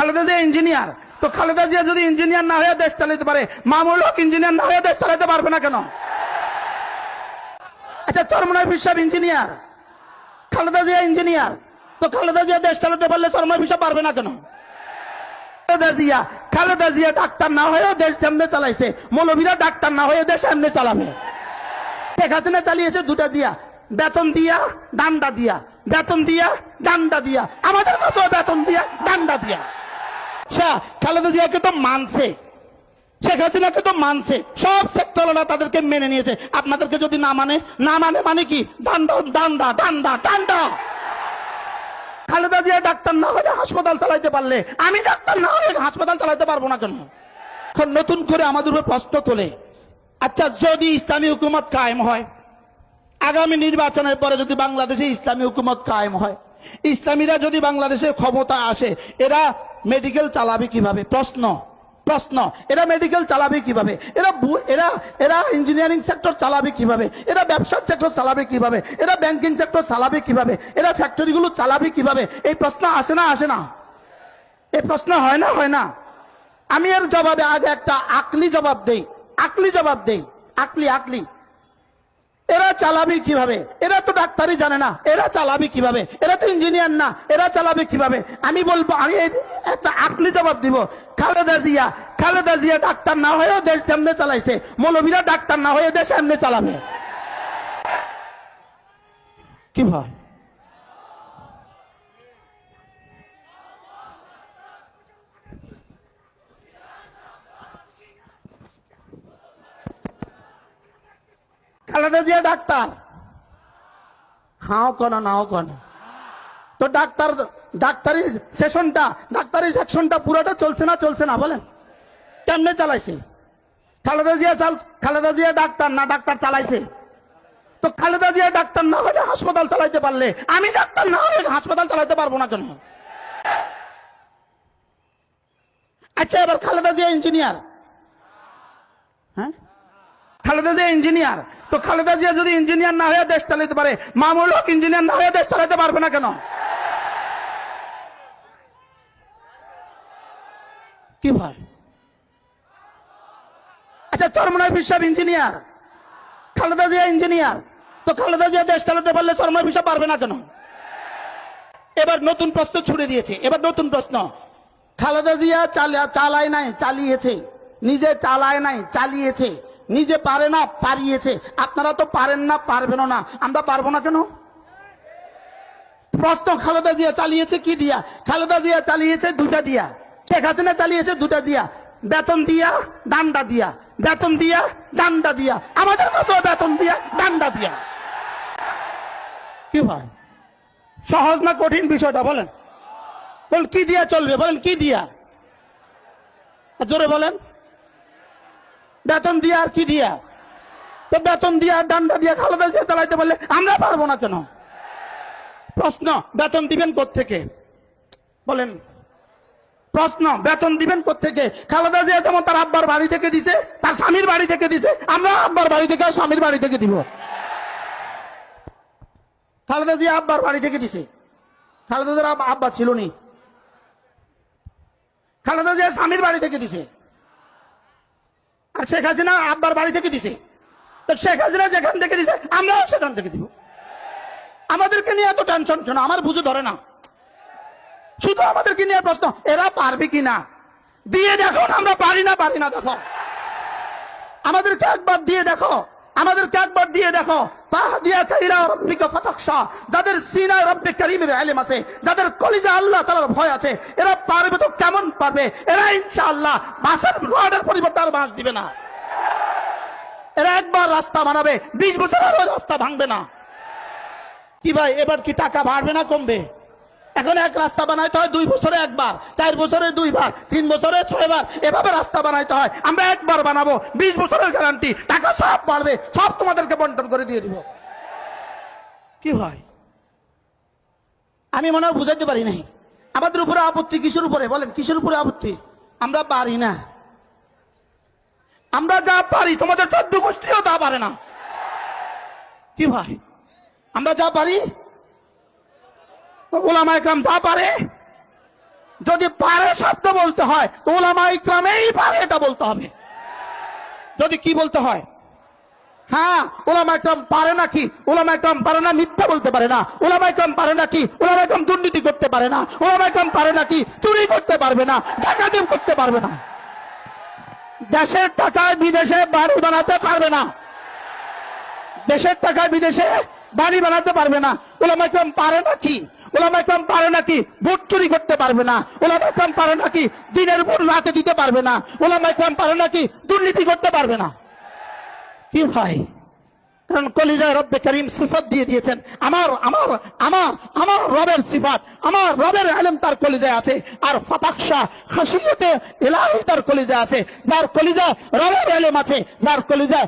Khaleda Zia engineer, তো খালেদা জিয়া যদি engineer না হয়ে দেশ চালাতে পারে, মামুনুল হক ইঞ্জিনিয়ার না হয়ে দেশ চালাতে পারবে না কেন? আচ্ছা, চরমনাই সাহেব ইঞ্জিনিয়ার, খালেদা জিয়া ইঞ্জিনিয়ার, তো খালেদা জিয়া দেশ চালাতে পারলে চরমনাই সাহেব পারবে না কেন? খালেদা জিয়া ডাক্তার না হয়েও দেশ এমনি চালাইছে, মৌলভীরা ডাক্তার না হয়ে দেশ এমনি চালাবে। শেখ হাসিনা চালিয়েছে দুটা দিয়া, বেতন দিয়া ডান্ডা দিয়া, বেতন দিয়া ডান্ডা দিয়া, আমাদের কাছেও বেতন দিয়া ডান্ডা দিয়া। আচ্ছা, খালেদা জিয়াকে তো মানছে, শেখ হাসিনাকে তো মানছে, সব সেক্টররা তাদেরকে মেনে নিয়েছে। আপনাদেরকে যদি না মানে, না মানে মানে কি? ডান্ডা ডান্ডা ডান্ডা ডান্ডা। খালেদা জিয়া ডাক্তার না হলে হাসপাতাল চালাইতে পারলে, আমি ডাক্তার না হলে হাসপাতাল চালাইতে পারবো না কেন? এখন নতুন করে আমাদের উপর প্রশ্ন তোলে, আচ্ছা যদি ইসলামী হুকুমত কায়েম হয়, আগামী নির্বাচনের পরে যদি বাংলাদেশে ইসলামী হুকুমত কায়েম হয়, ইসলামীরা যদি বাংলাদেশের ক্ষমতা আসে, এরা মেডিকেল চালাবে কিভাবে? প্রশ্ন প্রশ্ন এরা মেডিকেল চালাবে কিভাবে? এরা ইঞ্জিনিয়ারিং সেক্টর চালাবে কিভাবে? এরা ব্যবসার সেক্টর চালাবে কিভাবে? এরা ব্যাংকিং সেক্টর চালাবে কিভাবে? এরা ফ্যাক্টরিগুলো চালাবে কিভাবে? এই প্রশ্ন আসে না আসে না? এই প্রশ্ন হয় না হয় না? আমি এর জবাবে আগে একটা আকলি জবাব দেই, আকলি জবাব দেই, আকলি আকলি। এরা চালাবে কিভাবে? এরা তো ডাক্তারই জানে না, এরা চালাবে কিভাবে? এরা তো ইঞ্জিনিয়ার না, এরা চালাবে কিভাবে? আমি বলবো, আমি একটা আকলি জবাব দিব, খালেদা জিয়া ডাক্তার না হয়েও দেশ এমনি চালাইছে, মৌলভীরা ডাক্তার না হয়ে দেশ এমনি চালাবে। কি ভাই? খালেদা জিয়া ডাক্তার, হাও কেন নাও কেন? তো ডাক্তারি সেকশনটা পুরোটা চলছে না বলেন? কেমনে চালাইছে? খালেদা জিয়া ডাক্তার না, ডাক্তার চালাইছে। তো খালেদা জিয়া ডাক্তার না হলে হাসপাতাল চালাইতে পারলে, আমি ডাক্তার না হলে হাসপাতাল চালাইতে পারবো না কেন? আচ্ছা, এবার খালেদা জিয়া ইঞ্জিনিয়ার, হ্যাঁ খালেদা জিয়া ইঞ্জিনিয়ার, তো খালেদা জিয়া যদি ইঞ্জিনিয়ার না হয়ে দেশ চালাতে পারে, মামুনুল হক ইঞ্জিনিয়ার না হয়ে দেশ চালাতে পারবে না কেন? কি ভাই? আচ্ছা, চরমনাই সাহেব ইঞ্জিনিয়ার, খালেদা জিয়া ইঞ্জিনিয়ার, তো খালেদা জিয়া দেশ চালাতে পারলে চরমনাই সাহেব পারবে না কেন? এবার নতুন প্রশ্ন ছুড়ে দিয়েছে, এবার নতুন প্রশ্ন, খালেদা জিয়া চালায় নাই চালিয়েছে, নিজে চালায় নাই চালিয়েছে, নিজে পারে না পারিয়েছে। আপনারা তো পারেন না, পারবেন না, আমরা পারবো না কেন? প্রশ্ন, খালেদা জিয়া চালিয়েছে কি দিয়া? খালেদা জিয়া চালিয়েছে দুটা দিয়া, শেখ হাসিনা চালিয়েছে দুটা দিয়া, বেতন দিয়া ডান্ডা দিয়া, বেতন দিয়া ডান্ডা দিয়া, আমাদের কাছেও বেতন দিয়া ডান্ডা দিয়া। কি ভাই, সহজ না কঠিন বিষয়টা? বলেন বলেন, কি দিয়া চলবে? বলেন কি দিয়া? জোরে বলেন। বেতন দিয়া আর কি দিয়া? তো বেতন দিয়া ডান্ডা দিয়া খালেদা জিয়া চালাইতে পারলে আমরা পারবো না কেন? প্রশ্ন, বেতন দিবেন কোত্থেকে? বলেন, প্রশ্ন, বেতন দিবেন কোত্থেকে? খালেদা জিয়া যেমন তার আব্বার বাড়ি থেকে দিছে, তার স্বামীর বাড়ি থেকে দিছে, আমরা আব্বার বাড়ি থেকে আর স্বামীর বাড়ি থেকে দিব। খালেদা জিয়া আব্বার বাড়ি থেকে দিছে, খালেদা জিয়ার আব্বা ছিল নি, খালেদা জিয়া স্বামীর বাড়ি থেকে দিছে, আর শেখ হাসিনা আব্বার বাড়ি থেকে দিছে। তো শেখ হাসিনা যেখান থেকে দিছে আমরাও সেখান থেকে দিব। আমাদেরকে নিয়ে এত টেনশন কেন? আমার বুঝে ধরে না, শুধু আমাদেরকে নিয়ে প্রশ্ন, এরা পারবে কিনা? দিয়ে দেখো, আমরা পারি না দেখো, আমাদেরকে একবার দিয়ে দেখো, আমাদেরকে একবার দিয়ে দেখো। যাদের সিনায় রব্বে কারীমের ইলম আছে, যাদের কলিজা আল্লাহ তাআলার ভয় আছে, এরা পারবে তো কেমন পারবে? এরা ইনশাআল্লাহ বাঁশের রডের পরিবর্তে আর বাঁশ দিবে না। এরা একবার রাস্তা বানাবে, 20 বছর আর রাস্তা ভাঙবে না। কি ভাই, এবার কি টাকা বাড়বে না কমবে? এখন এক রাস্তা বানাইতে হয় 2 বছরে একবার, 4 বছরে 2 বার, 3 বছরে 6 বার, এভাবে রাস্তা বানাইতে হয়। আমরা একবার বানাবো, 20 বছরের গ্যারান্টি, টাকা সব বাড়বে, সব তোমাদেরকে বন্টন করে দিয়ে দিব। কি হয়, আমি মনে হয় বুঝাইতে পারি নাই। আমাদের উপরে আপত্তি কিসের উপরে? বলেন কিসের উপরে আপত্তি? আমরা পারি না, আমরা যা পারি তোমাদের 14 গোষ্ঠীও তা পারে না। কি ভাই, আমরা যা পারি ওলামায়ে কেরাম যা পারে যদি পারে শব্দ বলতে হয় তো উলামা ইকরামেই পারে এটা বলতে হবে। যদি কি বলতে হয়, হ্যাঁ উলামা ইকরাম পারে নাকি, উলামা ইকরাম পারে না মিথ্যা বলতে পারে না, উলামা ইকরাম পারে নাকি, উলামা ইকরাম দুর্নীতি করতে পারে না, উলামা ইকরাম পারে নাকি চুরি করতে পারবে না, ডাকাতি করতে পারবে না, দেশের টাকায় বিদেশে বাড়ি বানাতে পারবে না, দেশের টাকায় বিদেশে বাড়ি বানাতে পারবে না। উলামা ইকরাম পারে নাকি, উলামা ইকরাম পারে নাকি ভোট চুরি করতে পারবে না, উলামা ইকরাম পারে নাকি দিনের ভোট রাতে দিতে পারবে না, উলামা ইকরাম পারে নাকি দুর্নীতি করতে পারবে না। কি ভাই, কারণ কলিজায় রব্বে করিম সিফাত দিয়ে দিয়েছেন, আমার আমার আমার আমার রবের সিফাত, আমার রবের ইলম তার কলিজায় আছে, আর ফাতাখশা খাশিয়তে ইলাহি তার কলিজায় আছে। যার কলিজায় রবের ইলম আছে, যার কলিজায়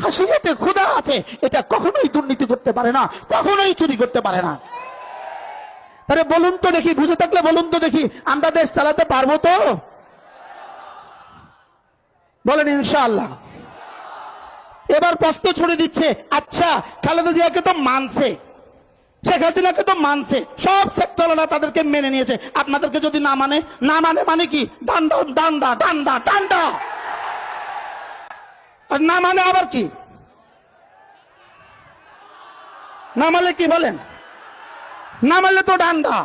খাশিয়তে খোদা আছে, এটা কখনোই দুর্নীতি করতে পারে না, কখনোই চুরি করতে পারে না। তাহলে বলুন তো দেখি, বুঝে থাকলে বলুন তো দেখি, আমরা দেশ চালাতে পারবো তো? বলেন ইনশাআল্লাহ। এবার প্রশ্ন ছড়ে দিচ্ছে, আচ্ছা খালেদা জিয়াকে তো মানছে, শেখ হাসিনাকে তো মানছে, সব সেক্টররা তাদেরকে মেনে নিয়েছে, আপনাদেরকে যদি না মানে, না মানে মানে কি ডান্ডা ডান্ডা ডান্ডা ডান্ডা, আর না মানে আবার কি, না মানলে কি বলেন, না মানলে তো ডান্ডা।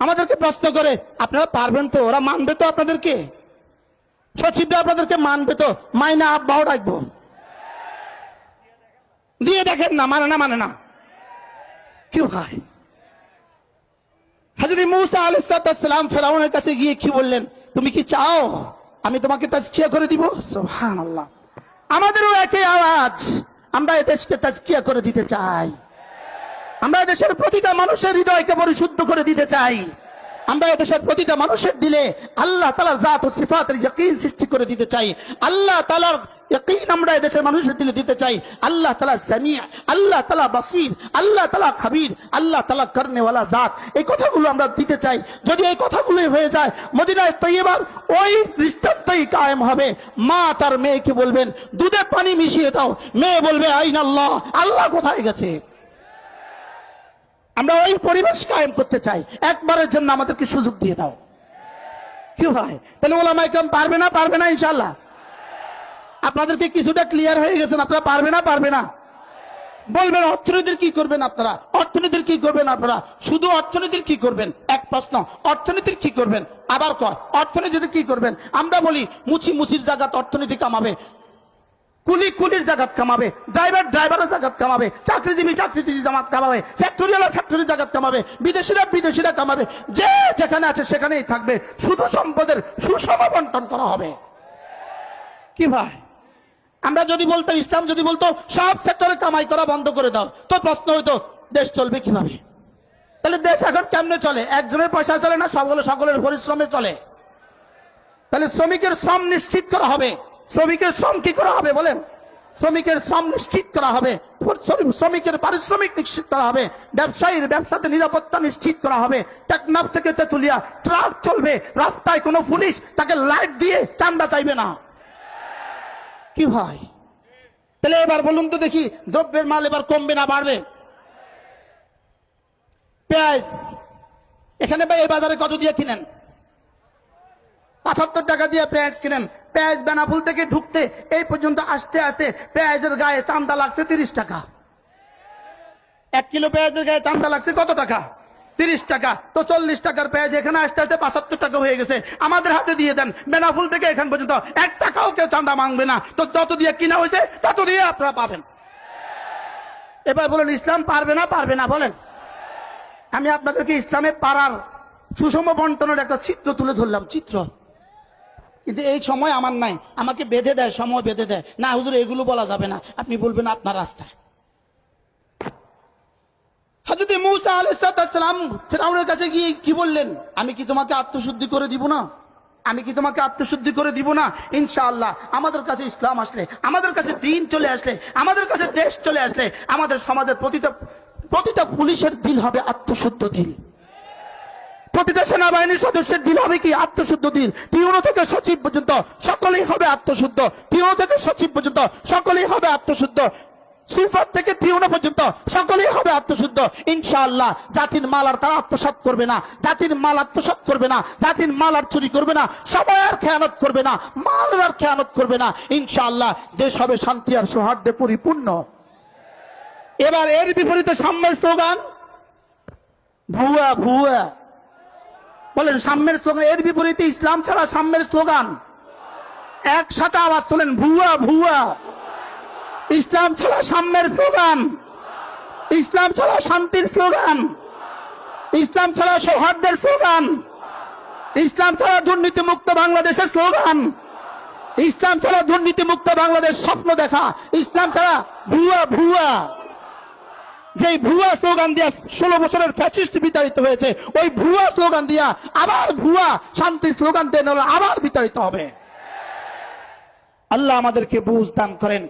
আমাদেরকে প্রশ্ন করে আপনারা পারবেন তো, ওরা মানবে তো আপনাদেরকে, সচিবরা আপনাদেরকে মানবে তো, মাইনা আব্বাও ডাকবো, দিয়ে দেখেন না, মানে না মানে না। কি ভাই, হযরত মূসা আলাইহিস সালাম ফেরাউনের কাছে গিয়ে কি বললেন, তুমি কি চাও আমি তোমাকে তাজকিয়া করে দিব? সুবহানাল্লাহ। আমাদেরও একই আওয়াজ, আমরা এই দেশকে তাজকিয়া করে দিতে চাই, আমরা দেশের প্রতিটা মানুষের হৃদয়কে পরিশুদ্ধ করে দিতে চাই, আমরা দেশের প্রতিটা মানুষের দিলে আল্লাহ তাআলার জাত ও সিফাতের ইয়াকিন সৃষ্টি করে দিতে চাই, আল্লাহ তাআলার ইয়াকিন আমরা দেশের মানুষের দিলে দিতে চাই। আল্লাহ তাআলা সামিআ, আল্লাহ তাআলা বাসীর, আল্লাহ তাআলা খাবীর, আল্লাহ তাআলা করনেওয়ালা জাত, এই কথাগুলো আমরা দিতে চাই। যদি এই কথাগুলোই হয়ে যায়, মদিনায় তৈয়বার ওই দৃষ্টান্তই কায়েম হবে। মা তার মেয়েকে বলবেন দুধে পানি মিশিয়ে দাও, মেয়ে বলবে আইনাল্লাহ, আল্লাহ কোথায় গেছে? আমরা ওই পরিবেশ কায়েম করতে চাই, একবারের জন্য আমাদেরকে সুযোগ দিয়ে দাও। কি ভাই, তাহলে উলামা ইকরাম পারবে না, পারবে না ইনশাআল্লাহ? আপনাদেরকে কিছুটা ক্লিয়ার হয়ে গেছেন, আপনারা পারবে না, পারবে না বলবেন। অর্থনীতির কি করবেন আপনারা, অর্থনীতির কি করবেন আপনারা, শুধু অর্থনীতির কি করবেন? এক প্রশ্ন, অর্থনীতির কি করবেন? আবার কয় অর্থনীতিতে কি করবেন? আমরা বলি মুচি মুচির জায়গাত অর্থনীতি কামাবে, কুলি কুলির জায়গাত কামাবে, ড্রাইভার ড্রাইভারের জায়গাত কামাবে, চাকরিজীবী চাকরিজীবী জামাত কামাবে, ফ্যাক্টরিওয়ালা ফ্যাক্টরির জায়গাত কামাবে, বিদেশিরা বিদেশিরা কামাবে, যে যেখানে আছে সেখানেই থাকবে, শুধু সম্পদের সুষম বন্টন করা হবে। কি ভাই, আমরা যদি বলতাম, ইসলাম যদি বলতো সব সেক্টরে কামাই করা বন্ধ করে দাও, তো প্রশ্ন হইতো দেশ চলবে কিভাবে? তাহলে দেশ এখন কেমনে চলে? একজনের পয়সা চলে না, সকলের পরিশ্রমে চলে। তাহলে শ্রমিকের শ্রম নিশ্চিত করা হবে। শ্রমিকের শ্রম কি করা হবে বলেন? শ্রমিকের শ্রম নিশ্চিত করা হবে, শ্রমিকের পারিশ্রমিক নিশ্চিত করা হবে, ব্যবসায়ীর ব্যবসাতে নিরাপত্তা নিশ্চিত করা হবে। টেকনাফ থেকে তেতুলিয়া ট্রাক চলবে, রাস্তায় কোনো পুলিশ তাকে লাইট দিয়ে চান্দা চাইবে না। কি ভাই, তাহলে এবার বলুন তো দেখি, দ্রব্যের মাল এবার কমবে না বাড়বে? পেঁয়াজ এখানে ভাই এই বাজারে কত দিয়ে কিনেন? ৭৫ টাকা দিয়ে পেঁয়াজ কিনেন। পেঁয়াজ বেনাপুল থেকে ঢুকতে এই পর্যন্ত আসতে আসতে পেঁয়াজের গায়ে চান্দা লাগছে 30 টাকা। 1 কিলো পেঁয়াজের গায়ে চান্দা লাগছে কত টাকা? 30 টাকা। তো 40 টাকার পেঁয়াজ এখানে আসতে আসতে 75 টাকা হয়ে গেছে। আমাদের হাতে দিয়ে দেন, বেনাফুল থেকে এখান পর্যন্ত 1 টাকাও কেউ চান্দা মাংবে না। তো যত দিয়ে কিনা হয়েছে তত দিয়ে আপনারা পাবেন। এবার বলেন ইসলাম পারবে না, পারবে না বলেন? আমি আপনাদেরকে ইসলামে পারার সুষম বন্টনের একটা চিত্র তুলে ধরলাম, চিত্র। কিন্তু এই সময় আমার নাই, আমাকে বেঁধে দেয়, সময় বেঁধে দেয়, না হুজুর এগুলো বলা যাবে না, আপনি বলবেন আপনার রাস্তায়। হযরত মূসা আলাইহিস সালাম ফিরআউনের কাছে গিয়ে কি বললেন? আমি কি তোমাকে আত্মশুদ্ধি করে দিব না? আমি কি তোমাকে আত্মশুদ্ধি করে দিব না? ইনশাআল্লাহ আমাদের কাছে ইসলাম আসলে, আমাদের কাছে দ্বীন চলে আসলে, আমাদের কাছে দেশ চলে আসলে, আমাদের সমাজের প্রতিটা পুলিশের দিল হবে আত্মশুদ্ধ দিল, প্রতিটা সেনাবাহিনীর সদস্যের দিল হবে কি? আত্মশুদ্ধ দিল। পিওন থেকে সচিব পর্যন্ত সকলেই হবে আত্মশুদ্ধ, পিওন থেকে সচিব পর্যন্ত সকলেই হবে আত্মশুদ্ধ। সুফার থেকে টিউনো পর্যন্ত সকলেই হবে আত্মশুদ্ধ ইনশাআল্লাহ। জাতির মাল আর তারা আত্মসাৎ করবে না, জাতির মাল আত্মসাৎ করবে না, জাতির মাল আর চুরি করবে না, সময় আর খেয়ানত করবে না, মাল আর খেয়ানত করবে না ইনশাআল্লাহ। দেশ হবে শান্তি আর সৌহার্দ্যে পরিপূর্ণ। এবার এর বিপরীতে সাম্যের স্লোগান ভুয়া ভুয়া বলেন, সাম্যের স্লোগান এর বিপরীতে ইসলাম ছাড়া সাম্যের স্লোগান। একসাথে আওয়াজ তোলেন, ভুয়া ভুয়া। ইসলাম ছাড়া সাম্যের স্লোগান, ইসলাম ছাড়া শান্তির স্লোগান, ইসলাম ছাড়া সৌহার্দ্যের স্লোগান, ইসলাম ছাড়া দুর্নীতি মুক্ত বাংলাদেশের স্লোগান, ইসলাম ছাড়া দুর্নীতি মুক্ত বাংলাদেশ স্বপ্ন দেখা, ইসলাম ছাড়া ভুয়া ভুয়া। যে ভুয়া স্লোগান দিয়া 16 বছরের ফ্যাসিস্ট বিতাড়িত হয়েছে, ওই ভুয়া স্লোগান দিয়া আবার ভুয়া শান্তি স্লোগান দেন, আবার বিতাড়িত হবে। আল্লাহ আমাদেরকে বুঝ দান করেন।